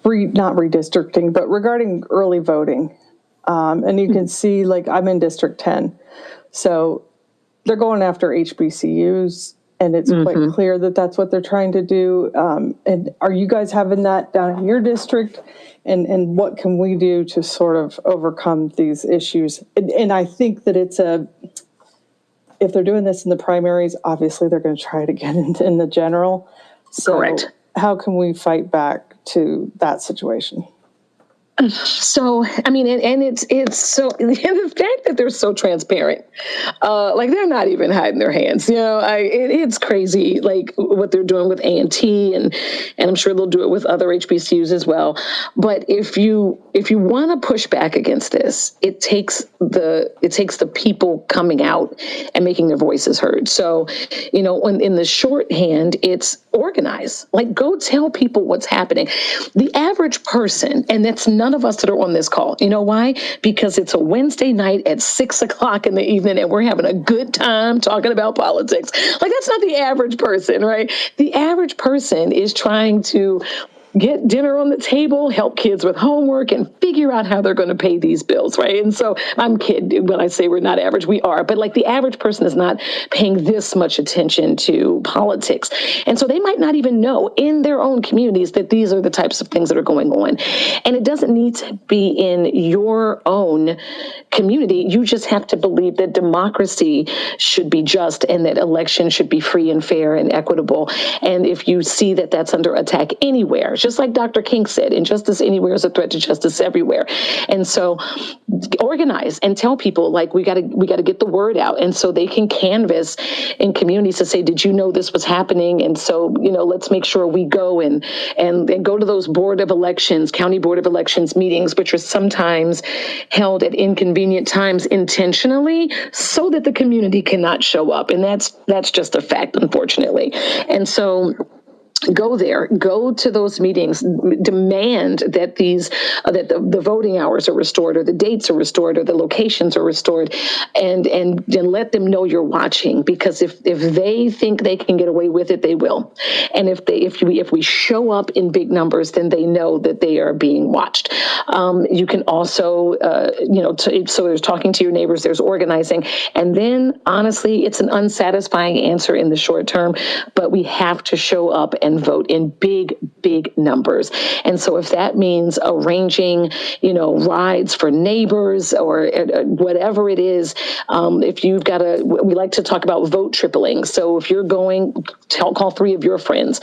not redistricting, but regarding early voting. And you can see, like, I'm in District 10. So they're going after HBCUs, and it's quite clear that that's what they're trying to do. And are you guys having that down in your district? And what can we do to sort of overcome these issues? And I think that if they're doing this in the primaries, obviously they're going to try it again in the general. So Correct. How can we fight back to that situation? So, I mean, and it's so, and the fact that they're so transparent, like they're not even hiding their hands, it's crazy, like what they're doing with A&T, and I'm sure they'll do it with other HBCUs as well. But if you want to push back against this, it takes the people coming out and making their voices heard. So, in the shorthand, it's organize, like go tell people what's happening. The average person, and that's none of us that are on this call. You know why? Because it's a Wednesday night at 6:00 in the evening and we're having a good time talking about politics. Like that's not the average person, right? The average person is trying to get dinner on the table, help kids with homework, and figure out how they're going to pay these bills, right? And so I'm kidding when I say we're not average, we are, but like the average person is not paying this much attention to politics. And so they might not even know in their own communities that these are the types of things that are going on. And it doesn't need to be in your own community. You just have to believe that democracy should be just and that elections should be free and fair and equitable. And if you see that that's under attack anywhere, just like Dr. King said, injustice anywhere is a threat to justice everywhere. And so organize and tell people, like, we got to get the word out. And so they can canvass in communities to say, did you know this was happening? And so, let's make sure we go and go to those board of elections, county board of elections meetings, which are sometimes held at inconvenient times intentionally so that the community cannot show up. And that's just a fact, unfortunately. And so go there, go to those meetings, demand that the voting hours are restored, or the dates are restored, or the locations are restored, and let them know you're watching. Because if they think they can get away with it, they will. And if we show up in big numbers, then they know that they are being watched. You can also, so there's talking to your neighbors, there's organizing, and then honestly, it's an unsatisfying answer in the short term, but we have to show up and vote in big numbers. And so if that means arranging, rides for neighbors or whatever it is, if you've got we like to talk about vote tripling. So if you're going, call 3 of your friends.